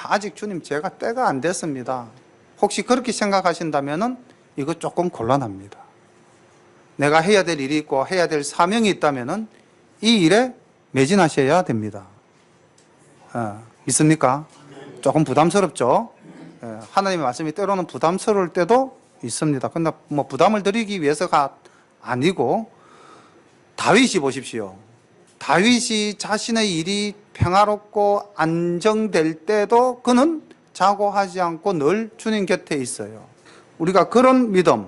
아직 주님 제가 때가 안 됐습니다. 혹시 그렇게 생각하신다면은 이거 조금 곤란합니다. 내가 해야 될 일이 있고 해야 될 사명이 있다면은 이 일에 매진하셔야 됩니다. 있습니까? 조금 부담스럽죠? 하나님의 말씀이 때로는 부담스러울 때도 있습니다. 근데 뭐 부담을 드리기 위해서가 아니고 다윗이 보십시오. 다윗이 자신의 일이 평화롭고 안정될 때도 그는 자고하지 않고 늘 주님 곁에 있어요. 우리가 그런 믿음,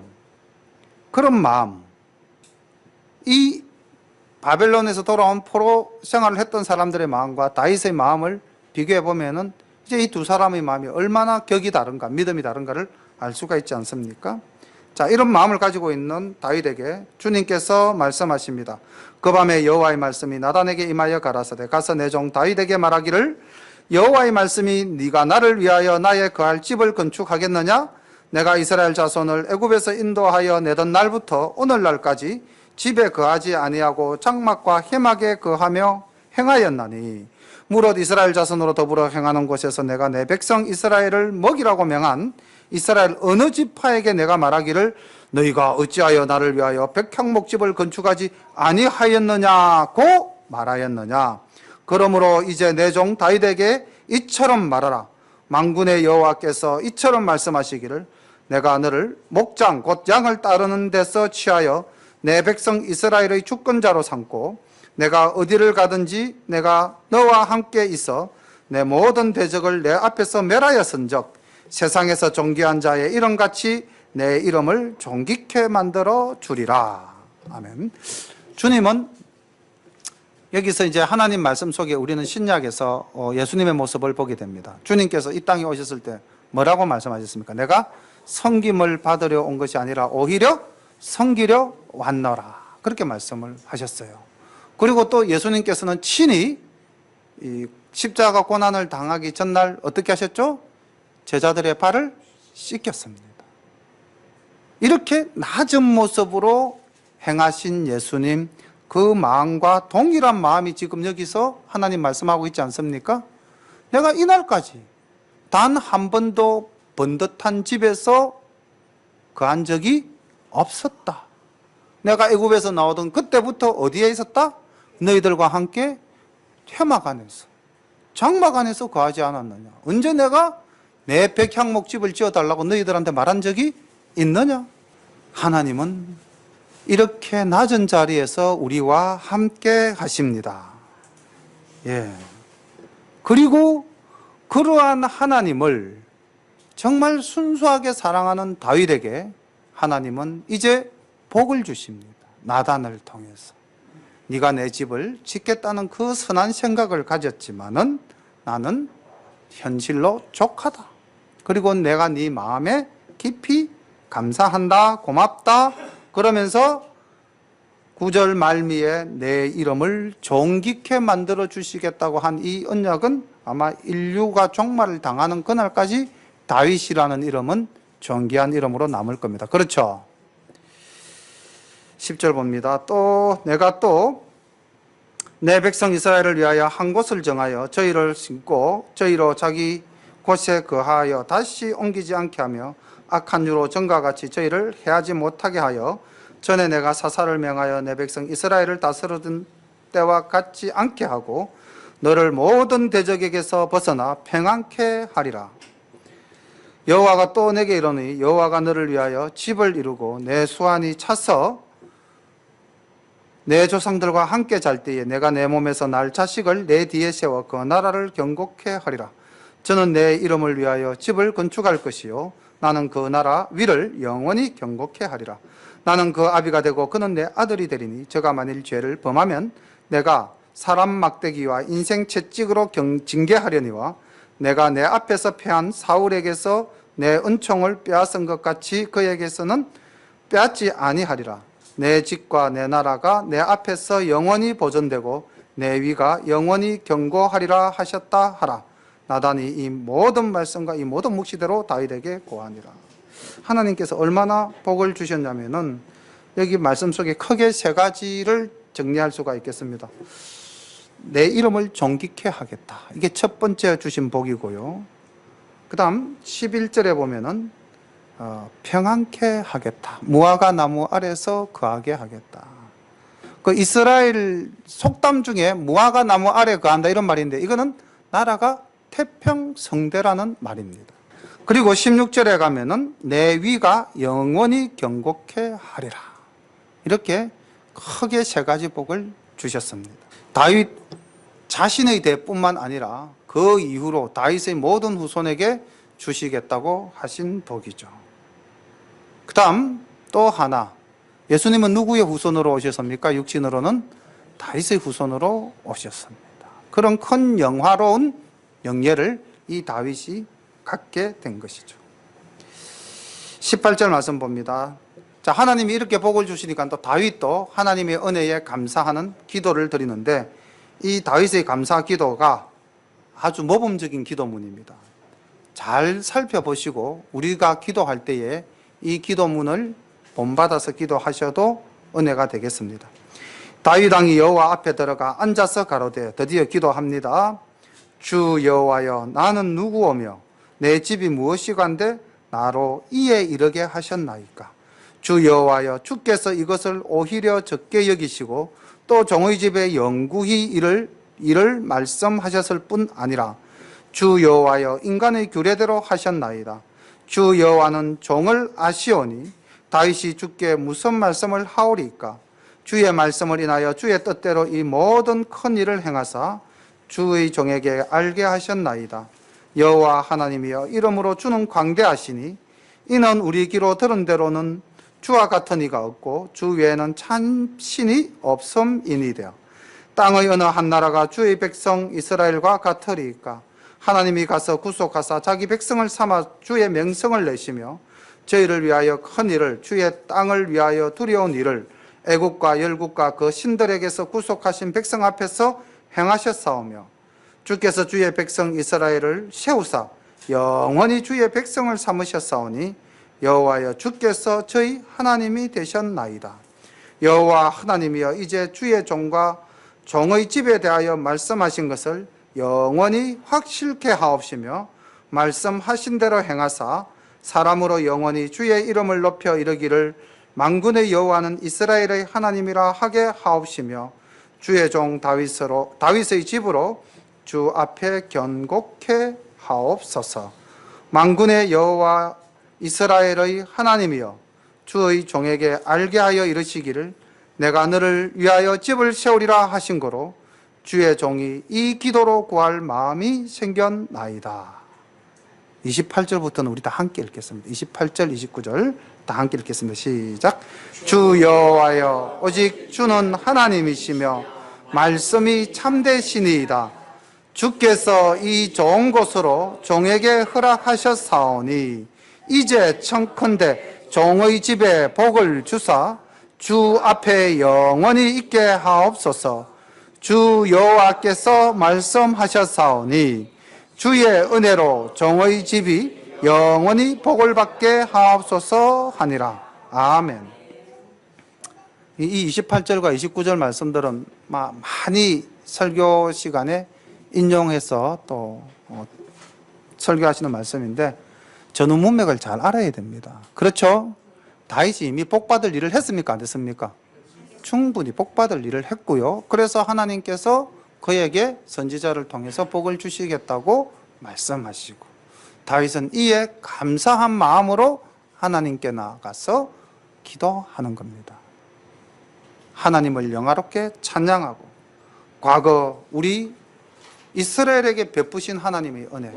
그런 마음, 이 바벨론에서 돌아온 포로 생활을 했던 사람들의 마음과 다윗의 마음을 비교해 보면은 이제 이 두 사람의 마음이 얼마나 격이 다른가, 믿음이 다른가를 알 수가 있지 않습니까? 자, 이런 마음을 가지고 있는 다윗에게 주님께서 말씀하십니다. 그 밤에 여호와의 말씀이 나단에게 임하여 가라사대 가서 내 종 다윗에게 말하기를 여호와의 말씀이 네가 나를 위하여 나의 거할 집을 건축하겠느냐? 내가 이스라엘 자손을 애굽에서 인도하여 내던 날부터 오늘날까지 집에 거하지 아니하고 장막과 해막에 거하며 행하였나니 무릇 이스라엘 자손으로 더불어 행하는 곳에서 내가 내 백성 이스라엘을 먹이라고 명한 이스라엘 어느 지파에게 내가 말하기를 너희가 어찌하여 나를 위하여 백향목집을 건축하지 아니하였느냐고 말하였느냐. 그러므로 이제 내 종 다윗에게 이처럼 말하라. 만군의 여호와께서 이처럼 말씀하시기를 내가 너를 목장 곧 양을 따르는 데서 취하여 내 백성 이스라엘의 주권자로 삼고 내가 어디를 가든지 내가 너와 함께 있어 내 모든 대적을 내 앞에서 멸하였은즉 세상에서 존귀한 자의 이름같이 내 이름을 존귀케 만들어 주리라. 아멘. 주님은 여기서 이제 하나님 말씀 속에 우리는 신약에서 예수님의 모습을 보게 됩니다. 주님께서 이 땅에 오셨을 때 뭐라고 말씀하셨습니까? 내가 섬김을 받으려 온 것이 아니라 오히려 섬기려 왔노라. 그렇게 말씀을 하셨어요. 그리고 또 예수님께서는 친히 이 십자가 고난을 당하기 전날 어떻게 하셨죠? 제자들의 발을 씻겼습니다. 이렇게 낮은 모습으로 행하신 예수님, 그 마음과 동일한 마음이 지금 여기서 하나님 말씀하고 있지 않습니까? 내가 이날까지 단 한 번도 번듯한 집에서 거한 적이 없었다. 내가 애굽에서 나오던 그때부터 어디에 있었다? 너희들과 함께 회막 안에서, 장막 안에서 거하지 않았느냐. 언제 내가 내 백향목집을 지어달라고 너희들한테 말한 적이 있느냐? 하나님은 이렇게 낮은 자리에서 우리와 함께 하십니다. 예. 그리고 그러한 하나님을 정말 순수하게 사랑하는 다윗에게 하나님은 이제 복을 주십니다. 나단을 통해서. 네가 내 집을 짓겠다는 그 선한 생각을 가졌지만은 나는 현실로 족하다. 그리고 내가 네 마음에 깊이 감사한다, 고맙다. 그러면서 9절 말미에 내 이름을 존귀케 만들어 주시겠다고 한 이 언약은 아마 인류가 종말을 당하는 그날까지 다윗이라는 이름은 존귀한 이름으로 남을 겁니다. 그렇죠? 10절 봅니다. 또 내가 또 내 백성 이스라엘을 위하여 한 곳을 정하여 저희를 심고 저희로 자기 곳에 거하여 다시 옮기지 않게 하며 악한 유로 전과 같이 저희를 해하지 못하게 하여 전에 내가 사사를 명하여 내 백성 이스라엘을 다스르던 때와 같지 않게 하고 너를 모든 대적에게서 벗어나 평안케 하리라. 여호와가 또 내게 이르노니 여호와가 너를 위하여 집을 이루고 내 수완이 차서 내 조상들과 함께 잘 때에 내가 내 몸에서 날 자식을 내 뒤에 세워 그 나라를 경고케 하리라. 저는 내 이름을 위하여 집을 건축할 것이요 나는 그 나라 위를 영원히 경고케 하리라. 나는 그 아비가 되고 그는 내 아들이 되리니 저가 만일 죄를 범하면 내가 사람 막대기와 인생 채찍으로 징계하려니와 내가 내 앞에서 패한 사울에게서 내 은총을 빼앗은 것 같이 그에게서는 빼앗지 아니하리라. 내 집과 내 나라가 내 앞에서 영원히 보존되고 내 위가 영원히 경고하리라 하셨다 하라. 나단이 이 모든 말씀과 이 모든 묵시대로 다윗에게 고하니라. 하나님께서 얼마나 복을 주셨냐면은 여기 말씀 속에 크게 세 가지를 정리할 수가 있겠습니다. 내 이름을 존귀케 하겠다. 이게 첫 번째 주신 복이고요. 그 다음 11절에 보면은 평안케 하겠다. 무화과 나무 아래서 거하게 하겠다. 그 이스라엘 속담 중에 무화과 나무 아래 거한다 이런 말인데 이거는 나라가 태평성대라는 말입니다. 그리고 16절에 가면은 내 위가 영원히 경고케 하리라. 이렇게 크게 세 가지 복을 주셨습니다. 다윗 자신의 대뿐만 아니라 그 이후로 다윗의 모든 후손에게 주시겠다고 하신 복이죠. 그 다음 또 하나, 예수님은 누구의 후손으로 오셨습니까? 육신으로는 다윗의 후손으로 오셨습니다. 그런 큰 영화로운 영예를 이 다윗이 갖게 된 것이죠. 18절 말씀 봅니다. 자, 하나님이 이렇게 복을 주시니까 또 다윗도 하나님의 은혜에 감사하는 기도를 드리는데 이 다윗의 감사 기도가 아주 모범적인 기도문입니다. 잘 살펴보시고 우리가 기도할 때에 이 기도문을 본받아서 기도하셔도 은혜가 되겠습니다. 다윗 왕이 여호와 앞에 들어가 앉아서 가로되 드디어 기도합니다. 주 여호와여 나는 누구오며 내 집이 무엇이간데 나로 이에 이르게 하셨나이까. 주 여호와여 주께서 이것을 오히려 적게 여기시고 또 종의 집에 영구히 이를 말씀하셨을 뿐 아니라 주 여호와여 인간의 규례대로 하셨나이다. 주 여호와는 종을 아시오니 다윗이 주께 무슨 말씀을 하오리까. 주의 말씀을 인하여 주의 뜻대로 이 모든 큰 일을 행하사 주의 종에게 알게 하셨나이다. 여호와 하나님이여 이름으로 주는 광대하시니 이는 우리 귀로 들은 대로는 주와 같은 이가 없고 주 외에는 참 신이 없음이니되어 땅의 어느 한 나라가 주의 백성 이스라엘과 같으리이까. 하나님이 가서 구속하사 자기 백성을 삼아 주의 명성을 내시며 저희를 위하여 큰 일을 주의 땅을 위하여 두려운 일을 애국과 열국과 그 신들에게서 구속하신 백성 앞에서 행하셨사오며 주께서 주의 백성 이스라엘을 세우사 영원히 주의 백성을 삼으셨사오니 여호와여 주께서 저희 하나님이 되셨나이다. 여호와 하나님이여 이제 주의 종과 종의 집에 대하여 말씀하신 것을 영원히 확실케 하옵시며 말씀하신 대로 행하사 사람으로 영원히 주의 이름을 높여 이르기를 만군의 여호와는 이스라엘의 하나님이라 하게 하옵시며 주의 종 다윗의 집으로 주 앞에 견고케 하옵소서. 만군의 여호와 이스라엘의 하나님이여 주의 종에게 알게 하여 이르시기를 내가 너를 위하여 집을 세우리라 하신 거로 주의 종이 이 기도로 구할 마음이 생겼나이다. 28절부터는 우리 다 함께 읽겠습니다. 28절, 29절 다 함께 읽겠습니다. 시작. 주 여호와여 오직 주는 하나님이시며 말씀이 참되시니이다. 주께서 이 좋은 곳으로 종에게 허락하셨사오니 이제 청컨대 종의 집에 복을 주사 주 앞에 영원히 있게 하옵소서. 주 여호와께서 말씀하셨사오니 주의 은혜로 종의 집이 영원히 복을 받게 하옵소서 하니라. 아멘. 이 28절과 29절 말씀들은 많이 설교 시간에 인용해서 또 설교하시는 말씀인데 전후 문맥을 잘 알아야 됩니다. 그렇죠? 다윗이 이미 복받을 일을 했습니까? 안 했습니까? 충분히 복받을 일을 했고요. 그래서 하나님께서 그에게 선지자를 통해서 복을 주시겠다고 말씀하시고 다윗은 이에 감사한 마음으로 하나님께 나아가서 기도하는 겁니다. 하나님을 영화롭게 찬양하고 과거 우리 이스라엘에게 베푸신 하나님의 은혜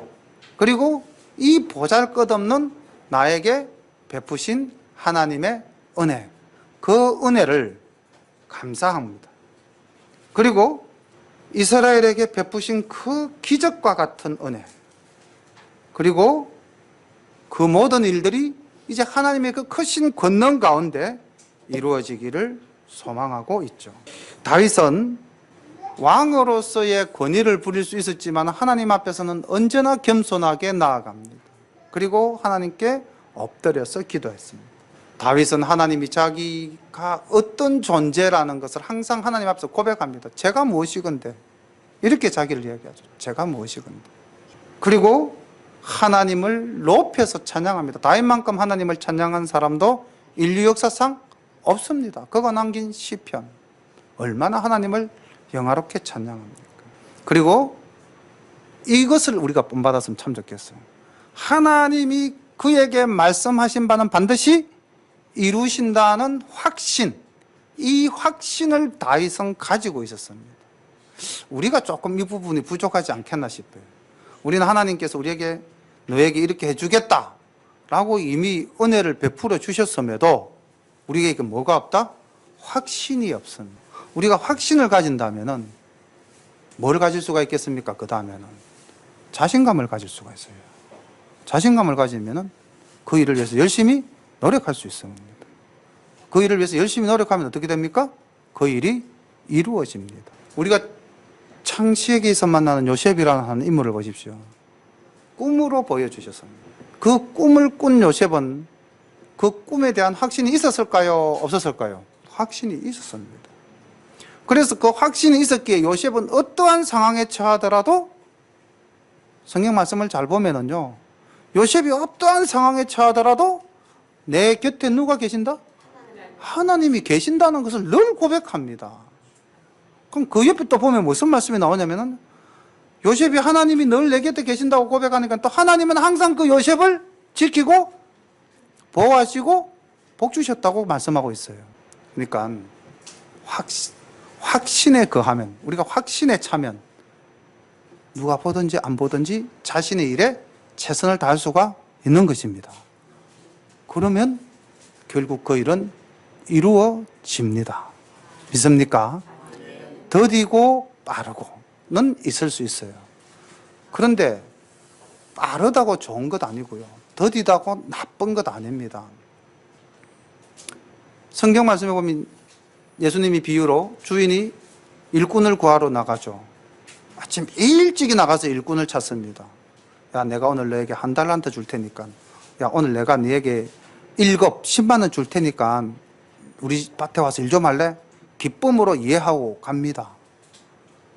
그리고 이 보잘것없는 나에게 베푸신 하나님의 은혜 그 은혜를 감사합니다. 그리고 이스라엘에게 베푸신 그 기적과 같은 은혜 그리고 그 모든 일들이 이제 하나님의 그 크신 권능 가운데 이루어지기를 소망하고 있죠. 다윗은 왕으로서의 권위를 부릴 수 있었지만 하나님 앞에서는 언제나 겸손하게 나아갑니다. 그리고 하나님께 엎드려서 기도했습니다. 다윗은 하나님이 자기가 어떤 존재라는 것을 항상 하나님 앞에서 고백합니다. 제가 무엇이건데 이렇게 자기를 이야기하죠. 제가 무엇이건데. 그리고 하나님을 높여서 찬양합니다. 다윗만큼 하나님을 찬양한 사람도 인류 역사상 없습니다. 그가 남긴 시편 얼마나 하나님을 영화롭게 찬양합니까? 그리고 이것을 우리가 본받았으면 참 좋겠어요. 하나님이 그에게 말씀하신 바는 반드시 이루신다는 확신, 이 확신을 다윗은 가지고 있었습니다. 우리가 조금 이 부분이 부족하지 않겠나 싶어요. 우리는 하나님께서 우리에게 너에게 이렇게 해주겠다 라고 이미 은혜를 베풀어 주셨음에도 우리에게 뭐가 없다? 확신이 없습니다. 우리가 확신을 가진다면 뭘 가질 수가 있겠습니까? 그 다음에는 자신감을 가질 수가 있어요. 자신감을 가지면 그 일을 위해서 열심히 노력할 수 있습니다. 그 일을 위해서 열심히 노력하면 어떻게 됩니까? 그 일이 이루어집니다. 우리가 창세기에서 만나는 요셉이라는 인물을 보십시오. 꿈으로 보여주셨습니다. 그 꿈을 꾼 요셉은 그 꿈에 대한 확신이 있었을까요? 없었을까요? 확신이 있었습니다. 그래서 그 확신이 있었기에 요셉은 어떠한 상황에 처하더라도 성경 말씀을 잘 보면은요, 요셉이 어떠한 상황에 처하더라도 내 곁에 누가 계신다? 하나님이 계신다는 것을 늘 고백합니다. 그럼 그 옆에 또 보면 무슨 말씀이 나오냐면은 요셉이 하나님이 늘 내 곁에 계신다고 고백하니까 또 하나님은 항상 그 요셉을 지키고 보호하시고 복 주셨다고 말씀하고 있어요. 그러니까 확신에 거하면, 우리가 확신에 차면 누가 보든지 안 보든지 자신의 일에 최선을 다할 수가 있는 것입니다. 그러면 결국 그 일은 이루어집니다. 믿습니까? 더디고 빠르고는 있을 수 있어요. 그런데 빠르다고 좋은 것 아니고요, 더디다고 나쁜 것 아닙니다. 성경 말씀에 보면 예수님이 비유로 주인이 일꾼을 구하러 나가죠. 아침 일찍이 나가서 일꾼을 찾습니다. 야, 내가 오늘 너에게 한 달란트 줄 테니까, 야, 오늘 내가 너에게 10만 원 줄 테니까 우리 밭에 와서 일 좀 할래? 기쁨으로 이해하고 갑니다.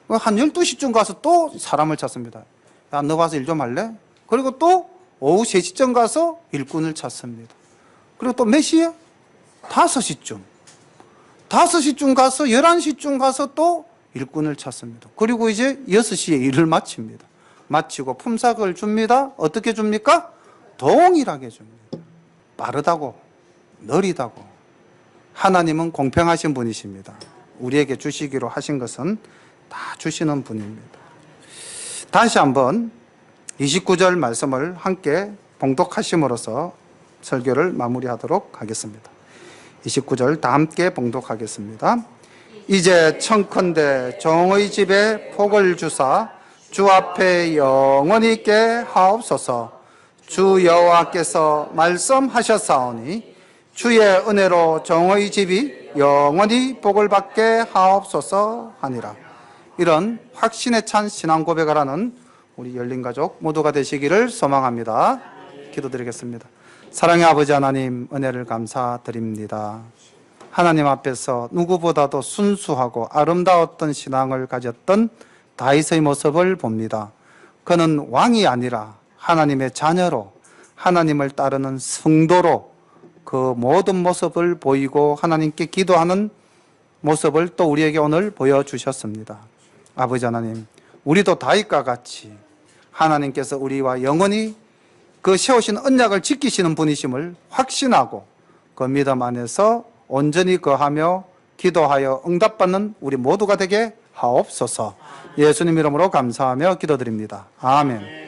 한 12시쯤 가서 또 사람을 찾습니다. 야, 너 와서 일 좀 할래? 그리고 또 오후 3시쯤 가서 일꾼을 찾습니다. 그리고 또 몇 시에? 5시쯤. 5시쯤 가서 11시쯤 가서 또 일꾼을 찾습니다. 그리고 이제 6시에 일을 마칩니다. 마치고 품삯을 줍니다. 어떻게 줍니까? 동일하게 줍니다. 빠르다고, 느리다고. 하나님은 공평하신 분이십니다. 우리에게 주시기로 하신 것은 다 주시는 분입니다. 다시 한번 29절 말씀을 함께 봉독하심으로써 설교를 마무리하도록 하겠습니다. 29절 다 함께 봉독하겠습니다. 이제 청컨대 종의 집에 복을 주사 주 앞에 영원히 있게 하옵소서. 주 여호와께서 말씀하셨사오니 주의 은혜로 종의 집이 영원히 복을 받게 하옵소서 하니라. 이런 확신에 찬 신앙 고백을 하는 우리 열린가족 모두가 되시기를 소망합니다. 기도드리겠습니다. 사랑의 아버지 하나님, 은혜를 감사드립니다. 하나님 앞에서 누구보다도 순수하고 아름다웠던 신앙을 가졌던 다윗의 모습을 봅니다. 그는 왕이 아니라 하나님의 자녀로, 하나님을 따르는 성도로 그 모든 모습을 보이고 하나님께 기도하는 모습을 또 우리에게 오늘 보여주셨습니다. 아버지 하나님, 우리도 다윗과 같이 하나님께서 우리와 영원히 그 세우신 언약을 지키시는 분이심을 확신하고 그 믿음 안에서 온전히 거하며 기도하여 응답받는 우리 모두가 되게 하옵소서. 예수님 이름으로 감사하며 기도드립니다. 아멘.